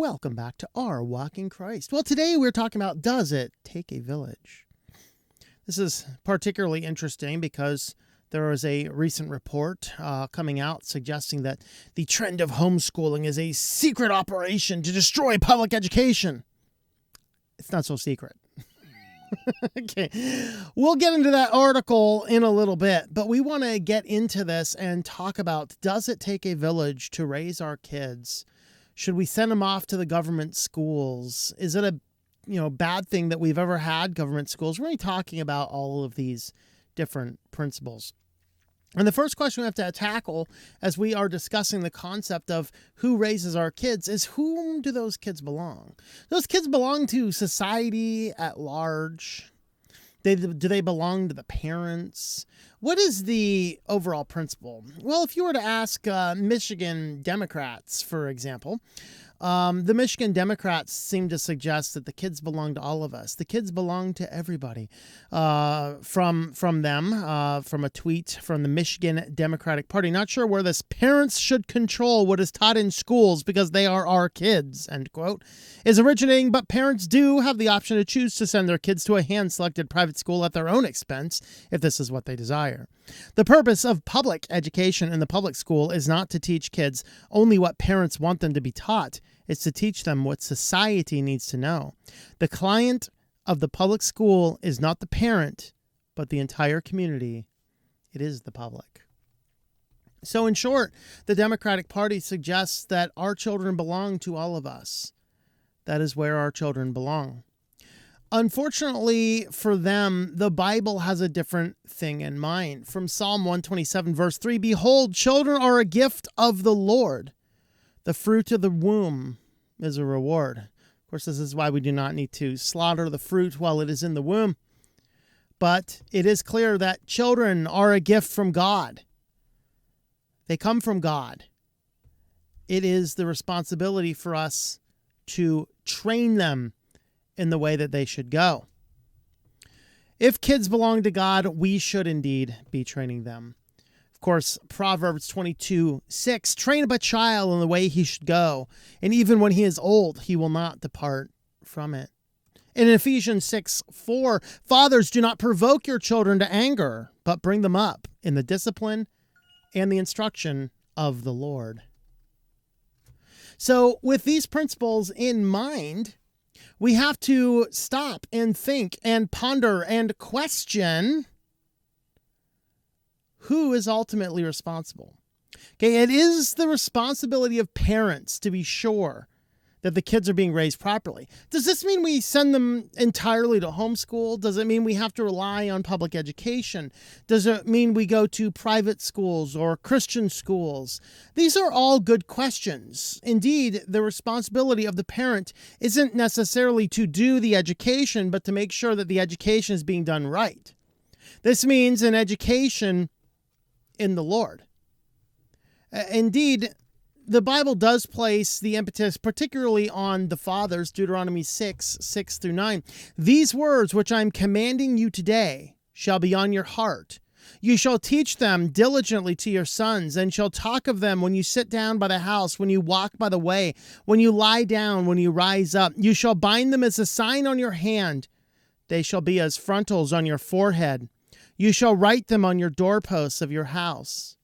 Welcome back to Our Walk in Christ. Well, today we're talking about, does it take a village? This is particularly interesting because there was a recent report coming out suggesting that the trend of homeschooling is a secret operation to destroy public education. It's not so secret. Okay, we'll get into that article in a little bit, but we want to get into this and talk about, does it take a village to raise our kids? Should we send them off to the government schools? Is it a bad thing that we've ever had government schools? We're really talking about all of these different principles. And the first question we have to tackle as we are discussing the concept of who raises our kids is, whom do those kids belong? Those kids belong to society at large. Do they belong to the parents? What is the overall principle? Well, if you were to ask Michigan Democrats, for example, the Michigan Democrats seem to suggest that the kids belong to all of us. The kids belong to everybody. From a tweet from the Michigan Democratic Party. Not sure where this "parents should control what is taught in schools because they are our kids," end quote, is originating, but parents do have the option to choose to send their kids to a hand-selected private school at their own expense if this is what they desire. The purpose of public education in the public school is not to teach kids only what parents want them to be taught. It's to teach them what society needs to know. The client of the public school is not the parent, but the entire community. It is the public. So in short, the Democratic Party suggests that our children belong to all of us. That is where our children belong. Unfortunately for them, the Bible has a different thing in mind. From Psalm 127, verse 3, "Behold, children are a gift of the Lord. The fruit of the womb is a reward." Of course, this is why we do not need to slaughter the fruit while it is in the womb. But it is clear that children are a gift from God. They come from God. It is the responsibility for us to train them in the way that they should go. If kids belong to God, we should indeed be training them. Of course, Proverbs 22:6, "Train up a child in the way he should go, and even when he is old, he will not depart from it." And in Ephesians 6:4, "Fathers, do not provoke your children to anger, but bring them up in the discipline and the instruction of the Lord." So with these principles in mind, we have to stop and think and ponder and question who is ultimately responsible. Okay, it is the responsibility of parents to be sure that the kids are being raised properly. Does this mean we send them entirely to homeschool? Does it mean we have to rely on public education? Does it mean we go to private schools or Christian schools? These are all good questions. Indeed, the responsibility of the parent isn't necessarily to do the education, but to make sure that the education is being done right. This means an education in the Lord. Indeed, the Bible does place the impetus particularly on the fathers, Deuteronomy 6:6-9. "These words which I am commanding you today shall be on your heart. You shall teach them diligently to your sons, and shall talk of them when you sit down by the house, when you walk by the way, when you lie down, when you rise up. You shall bind them as a sign on your hand. They shall be as frontals on your forehead. You shall write them on your doorposts of your house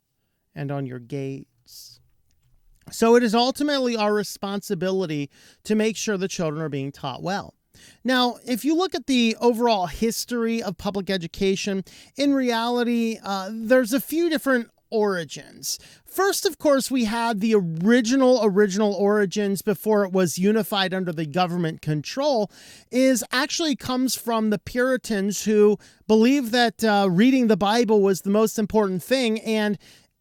and on your gates." So it is ultimately our responsibility to make sure the children are being taught well. Now, if you look at the overall history of public education, in reality, there's a few different origins. First, of course, we had the original origins before it was unified under the government control, actually comes from the Puritans, who believed that reading the Bible was the most important thing. And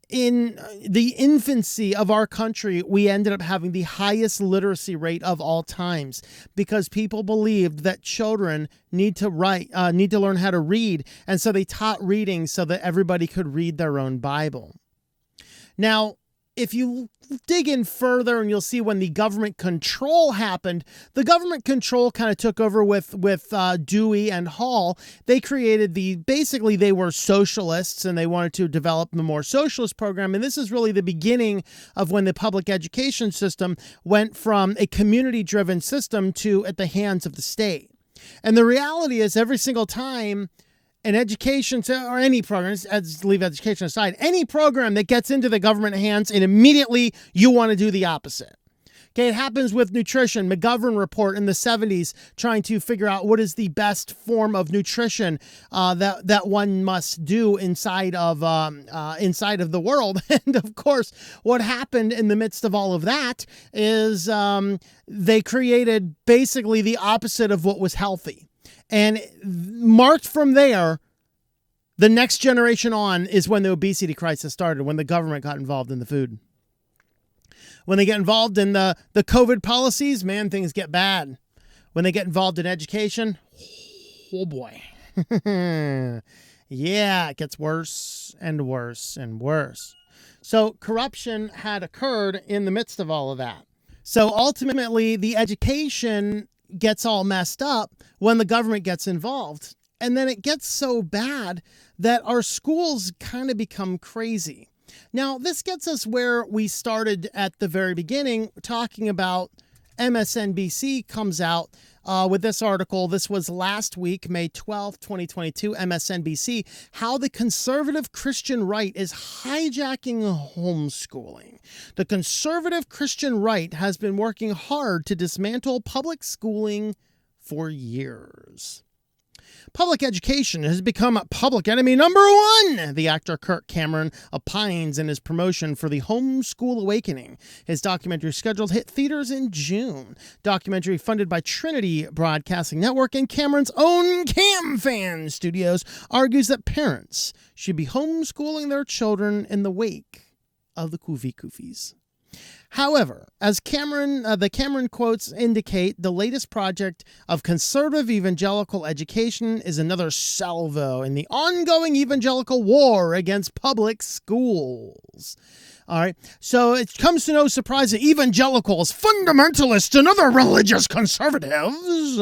in the infancy of our country, we ended up having the highest literacy rate of all times because people believed that children need to learn how to read. And so they taught reading so that everybody could read their own Bible. Now, if you dig in further, and you'll see when the government control happened, the government control kind of took over with Dewey and Hall. They created basically they were socialists, and they wanted to develop the more socialist program. And this is really the beginning of when the public education system went from a community-driven system to at the hands of the state. And the reality is every single time an education or any program, let's leave education aside, any program that gets into the government hands, and immediately you want to do the opposite. Okay, it happens with nutrition. McGovern report in the 70s trying to figure out what is the best form of nutrition that one must do inside of the world. And of course, what happened in the midst of all of that is they created basically the opposite of what was healthy. And marked from there, the next generation on is when the obesity crisis started, when the government got involved in the food. When they get involved in the COVID policies, man, things get bad. When they get involved in education, oh boy. Yeah, it gets worse and worse and worse. So corruption had occurred in the midst of all of that. So ultimately, the education gets all messed up when the government gets involved. And then it gets so bad that our schools kind of become crazy. Now, this gets us where we started at the very beginning, talking about MSNBC comes out with this article. This was last week, May 12th, 2022, MSNBC, how the conservative Christian right is hijacking homeschooling. The conservative Christian right has been working hard to dismantle public schooling for years. Public education has become public enemy number one, the actor Kirk Cameron opines in his promotion for the Homeschool Awakening. His documentary scheduled hit theaters in June. Documentary funded by Trinity Broadcasting Network and Cameron's own CamFan Studios argues that parents should be homeschooling their children in the wake of the Kufis. However, as the Cameron quotes indicate, the latest project of conservative evangelical education is another salvo in the ongoing evangelical war against public schools. All right, so it comes to no surprise that evangelicals, fundamentalists, and other religious conservatives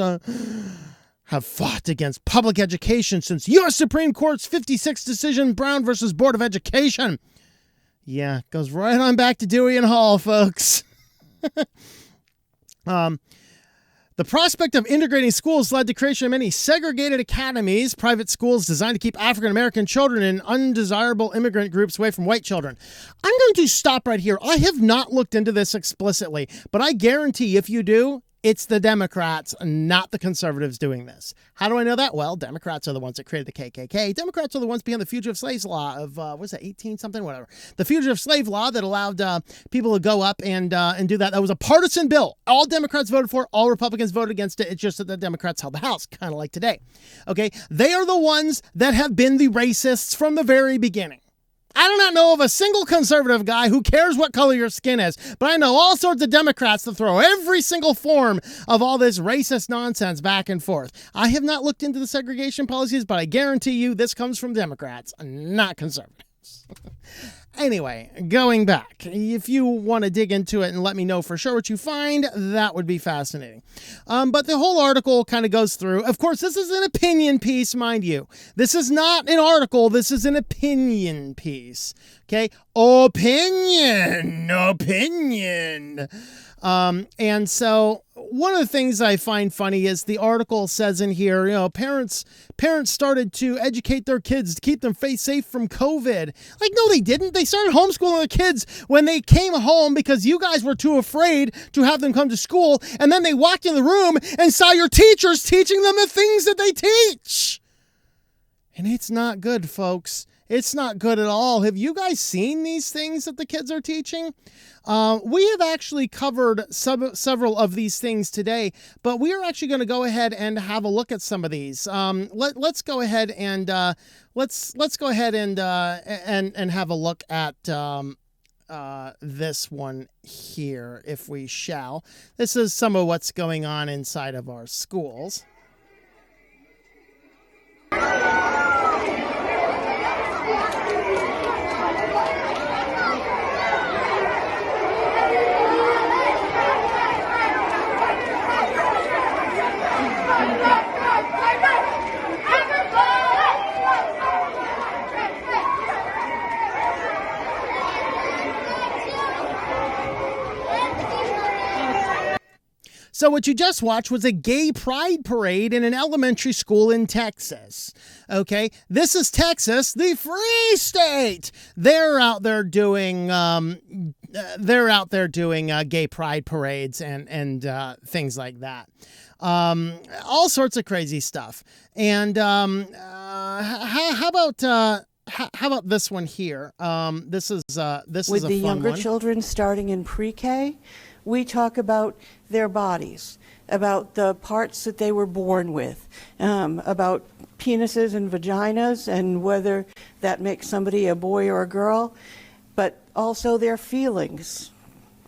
have fought against public education since U.S. Supreme Court's 56 decision, Brown versus Board of Education. Yeah, goes right on back to Dewey and Hall, folks. The prospect of integrating schools led to creation of many segregated academies, private schools designed to keep African-American children and undesirable immigrant groups away from white children. I'm going to stop right here. I have not looked into this explicitly, but I guarantee if you do, it's the Democrats, not the conservatives doing this. How do I know that? Well, Democrats are the ones that created the KKK. Democrats are the ones behind the Fugitive Slaves Law of, what was that, 18-something? Whatever. The Fugitive Slave Law that allowed people to go up and do that. That was a partisan bill. All Democrats voted for, all Republicans voted against it. It's just that the Democrats held the House, kind of like today. Okay? They are the ones that have been the racists from the very beginning. I do not know of a single conservative guy who cares what color your skin is, but I know all sorts of Democrats that throw every single form of all this racist nonsense back and forth. I have not looked into the segregation policies, but I guarantee you this comes from Democrats, not conservatives. Anyway, going back, if you want to dig into it and let me know for sure what you find, that would be fascinating. But the whole article kind of goes through. Of course, this is an opinion piece, mind you. This is not an article. This is an opinion piece. Okay? Opinion. And so one of the things I find funny is the article says in here, parents started to educate their kids to keep them safe from COVID. Like, no, they didn't. They started homeschooling their kids when they came home because you guys were too afraid to have them come to school. And then they walked in the room and saw your teachers teaching them the things that they teach. And it's not good, folks. It's not good at all. Have you guys seen these things that the kids are teaching? We have actually covered several of these things today, but we are actually going to go ahead and have a look at some of these. Let's go ahead and let's go ahead and have a look at this one here, if we shall. This is some of what's going on inside of our schools. So what you just watched was a gay pride parade in an elementary school in Texas. Okay, this is Texas, the free state. They're out there doing gay pride parades and things like that. All sorts of crazy stuff. And how about this one here? This is a fun one. With the younger children starting in pre-K, we talk about their bodies, about the parts that they were born with, about penises and vaginas and whether that makes somebody a boy or a girl, but also their feelings.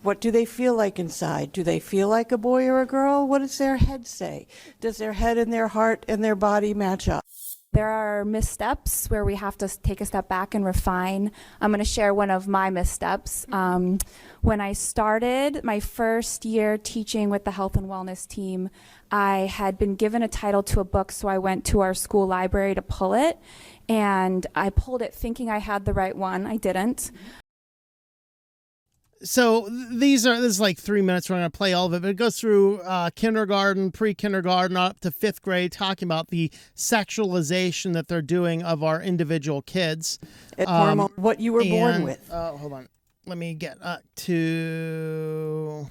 What do they feel like inside? Do they feel like a boy or a girl? What does their head say? Does their head and their heart and their body match up? There are missteps where we have to take a step back and refine. I'm going to share one of my missteps. When I started my first year teaching with the health and wellness team, I had been given a title to a book, so I went to our school library to pull it, and I pulled it thinking I had the right one. I didn't. So this is like 3 minutes. We're going to play all of it, but it goes through kindergarten, pre-kindergarten, up to fifth grade, talking about the sexualization that they're doing of our individual kids. What you were born with. Hold on. Let me get to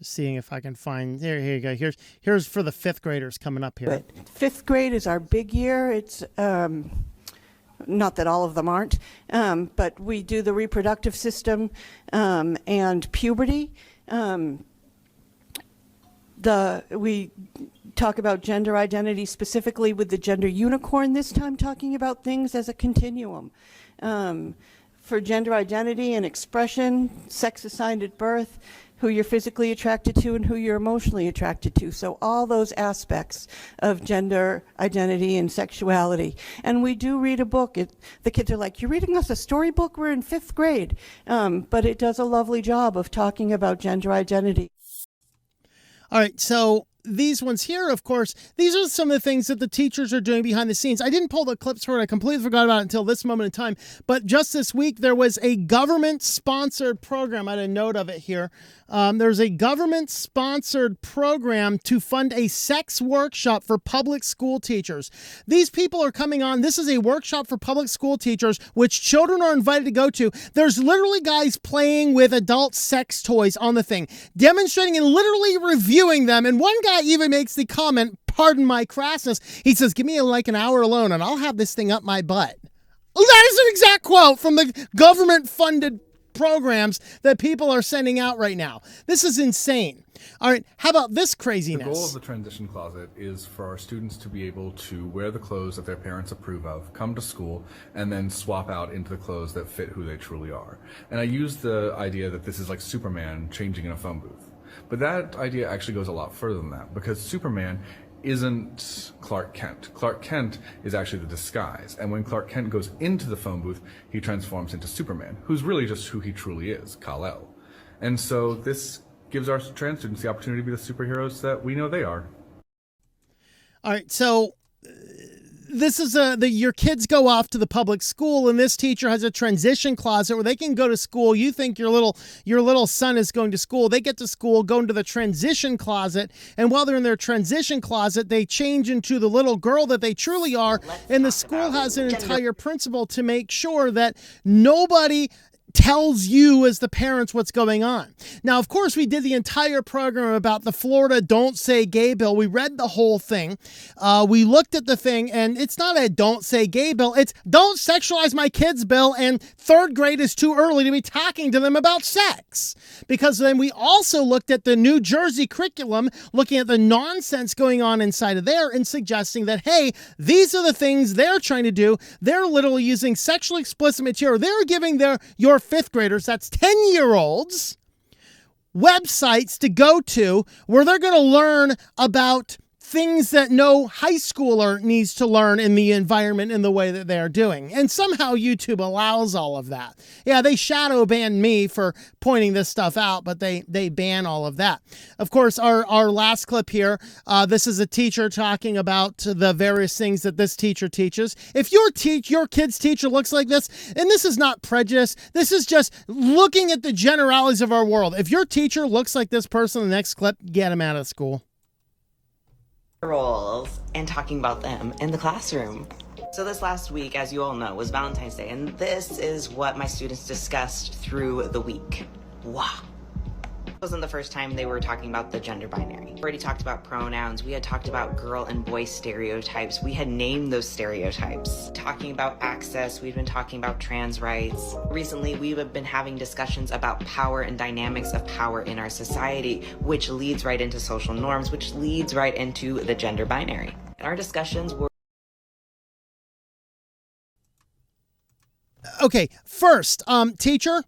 seeing if I can find. Here you go. Here's for the fifth graders coming up here. But fifth grade is our big year. It's not that all of them aren't, but we do the reproductive system and puberty. We talk about gender identity specifically with the gender unicorn this time, talking about things as a continuum. For gender identity and expression, sex assigned at birth, who you're physically attracted to and who you're emotionally attracted to. So all those aspects of gender identity and sexuality. And we do read a book. The kids are like, you're reading us a storybook? We're in fifth grade. But it does a lovely job of talking about gender identity. All right, so these ones here, of course, these are some of the things that the teachers are doing behind the scenes. I didn't pull the clips for it. I completely forgot about it until this moment in time. But just this week, there was a government-sponsored program. I had a note of it here. There's a government-sponsored program to fund a sex workshop for public school teachers. These people are coming on. This is a workshop for public school teachers, which children are invited to go to. There's literally guys playing with adult sex toys on the thing, demonstrating and literally reviewing them. And one guy even makes the comment, pardon my crassness, he says, give me like an hour alone and I'll have this thing up my butt. That is an exact quote from the government-funded programs that people are sending out right now. This is insane. All right, how about this craziness? The goal of the transition closet is for our students to be able to wear the clothes that their parents approve of, come to school, and then swap out into the clothes that fit who they truly are. And I use the idea that this is like Superman changing in a phone booth. But that idea actually goes a lot further than that, because Superman isn't Clark Kent. Clark Kent is actually the disguise. And when Clark Kent goes into the phone booth, he transforms into Superman, who's really just who he truly is, Kal-El. And so this gives our trans students the opportunity to be the superheroes that we know they are. All right, so this is your kids go off to the public school, and this teacher has a transition closet where they can go to school. You think your little son is going to school. They get to school, go into the transition closet, and while they're in their transition closet, they change into the little girl that they truly are. And the school has an entire principle to make sure that nobody tells you as the parents what's going on. Now, of course, we did the entire program about the Florida Don't Say Gay bill. We read the whole thing. We looked at the thing, and it's not a don't say gay bill. It's don't sexualize my kids bill, and third grade is too early to be talking to them about sex. Because then we also looked at the New Jersey curriculum, looking at the nonsense going on inside of there and suggesting that, hey, these are the things they're trying to do. They're literally using sexually explicit material. They're giving your fifth graders, that's 10-year-olds, websites to go to where they're going to learn about things that no high schooler needs to learn in the environment in the way that they're doing. And somehow YouTube allows all of that. Yeah, they shadow ban me for pointing this stuff out, but they ban all of that. Of course, our last clip here, this is a teacher talking about the various things that this teacher teaches. If your kid's teacher looks like this, and this is not prejudice, this is just looking at the generalities of our world. If your teacher looks like this person in the next clip, get him out of school. Roles and talking about them in the classroom. So this last week, as you all know, was Valentine's Day, and this is what my students discussed through the week. Wow. It wasn't the first time they were talking about the gender binary. We already talked about pronouns. We had talked about girl and boy stereotypes. We had named those stereotypes. Talking about access, we've been talking about trans rights. Recently, we've been having discussions about power and dynamics of power in our society, which leads right into social norms, which leads right into the gender binary. And our discussions were Okay, first, teacher,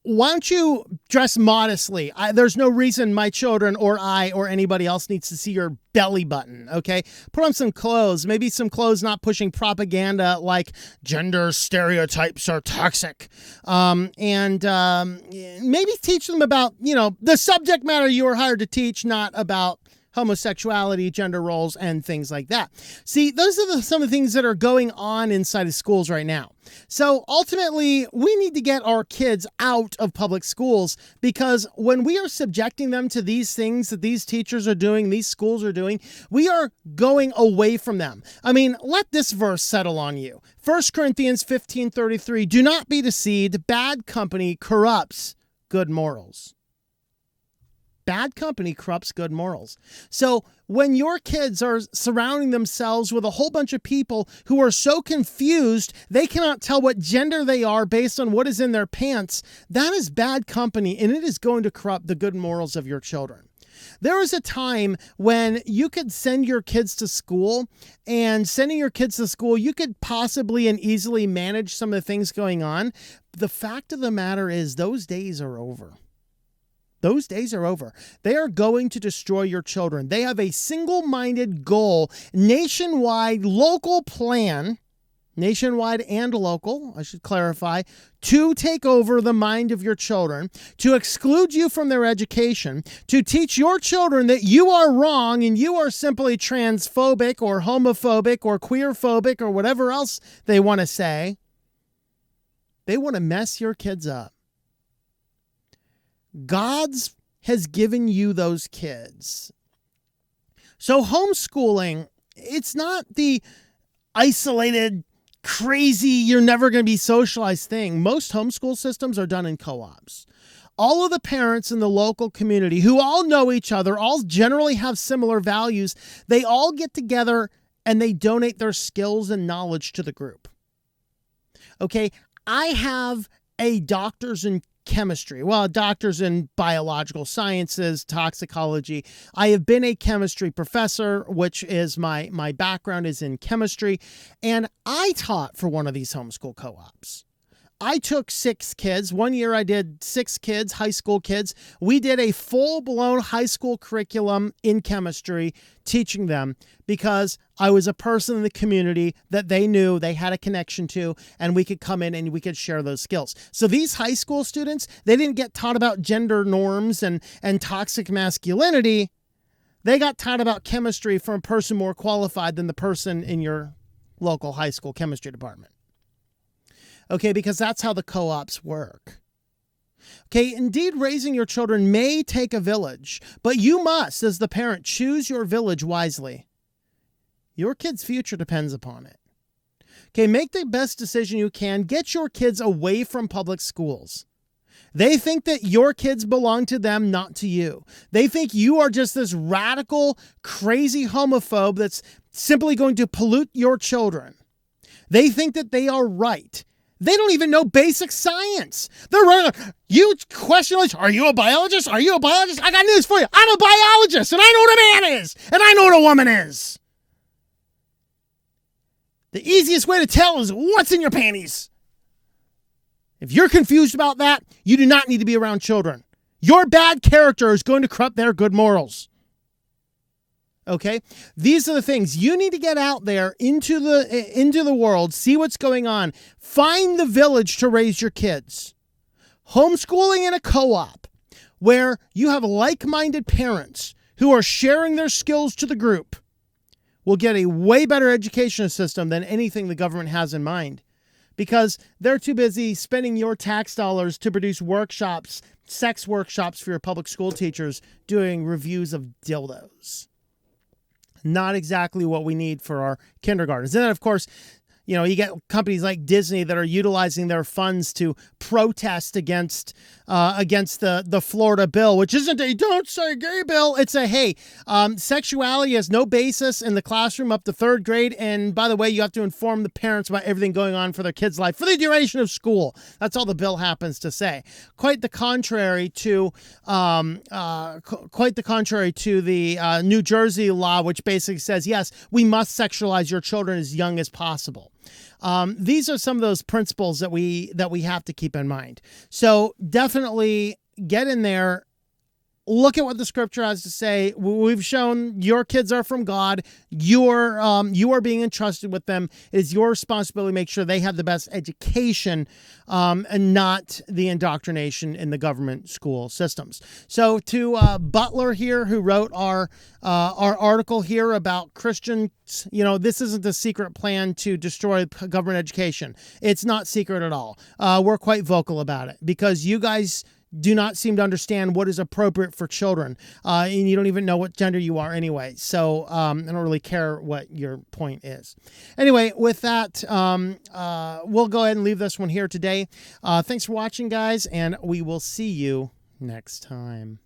why don't you dress modestly? There's no reason my children or I or anybody else needs to see your belly button, okay? Put on some clothes, maybe some clothes not pushing propaganda like gender stereotypes are toxic. And maybe teach them about, the subject matter you were hired to teach, not about homosexuality, gender roles, and things like that. See, those are some of the things that are going on inside of schools right now. So ultimately, we need to get our kids out of public schools, because when we are subjecting them to these things that these teachers are doing, these schools are doing, we are going away from them. I mean, let this verse settle on you. 1 Corinthians 15:33, do not be deceived, bad company corrupts good morals. Bad company corrupts good morals. So when your kids are surrounding themselves with a whole bunch of people who are so confused they cannot tell what gender they are based on what is in their pants, that is bad company, and it is going to corrupt the good morals of your children. There was a time when you could send your kids to school, and sending your kids to school, you could possibly and easily manage some of the things going on. The fact of the matter is those days are over. Those days are over. They are going to destroy your children. They have a single-minded goal, nationwide, local plan, nationwide and local, I should clarify, to take over the mind of your children, to exclude you from their education, to teach your children that you are wrong and you are simply transphobic or homophobic or queerphobic or whatever else they want to say. They want to mess your kids up. God's has given you those kids. So homeschooling, it's not the isolated, crazy, you're never going to be socialized thing. Most homeschool systems are done in co-ops. All of the parents in the local community who all know each other, all generally have similar values, they all get together and they donate their skills and knowledge to the group. Okay, I have a doctor's in chemistry. Well, a doctor's in biological sciences, toxicology. I have been a chemistry professor, which is my background is in chemistry. And I taught for one of these homeschool co-ops. I took 6 kids. One year I did 6 kids, high school kids. We did a full-blown high school curriculum in chemistry, teaching them because I was a person in the community that they knew they had a connection to, and we could come in and we could share those skills. So these high school students, they didn't get taught about gender norms and toxic masculinity. They got taught about chemistry from a person more qualified than the person in your local high school chemistry department. Okay, because that's how the co-ops work. Okay, indeed, raising your children may take a village, but you must, as the parent, choose your village wisely. Your kid's future depends upon it. Okay, make the best decision you can. Get your kids away from public schools. They think that your kids belong to them, not to you. They think you are just this radical, crazy homophobe that's simply going to pollute your children. They think that they are right. They don't even know basic science. They're running. You question, are you a biologist? Are you a biologist? I got news for you. I'm a biologist, and I know what a man is, and I know what a woman is. The easiest way to tell is what's in your panties. If you're confused about that, you do not need to be around children. Your bad character is going to corrupt their good morals. Okay, these are the things you need to get out there into the world, see what's going on, find the village to raise your kids. Homeschooling in a co-op where you have like-minded parents who are sharing their skills to the group will get a way better education system than anything the government has in mind, because they're too busy spending your tax dollars to produce workshops, sex workshops for your public school teachers, doing reviews of dildos. Not exactly what we need for our kindergartens. And then, of course, you get companies like Disney that are utilizing their funds to protest against the Florida bill, which isn't a "don't say gay" bill. It's a, hey, sexuality has no basis in the classroom up to third grade. And by the way, you have to inform the parents about everything going on for their kids' life for the duration of school. That's all the bill happens to say. Quite the contrary to the New Jersey law, which basically says, yes, we must sexualize your children as young as possible. These are some of those principles that we have to keep in mind. So definitely get in there, look at what the scripture has to say. We've shown your kids are from God. You are being entrusted with them. It is your responsibility to make sure they have the best education, and not the indoctrination in the government school systems. So to Butler here, who wrote our article here about Christians, this isn't a secret plan to destroy government education. It's not secret at all. We're quite vocal about it because you guys do not seem to understand what is appropriate for children. And you don't even know what gender you are anyway. So I don't really care what your point is. Anyway, with that, we'll go ahead and leave this one here today. Thanks for watching, guys, and we will see you next time.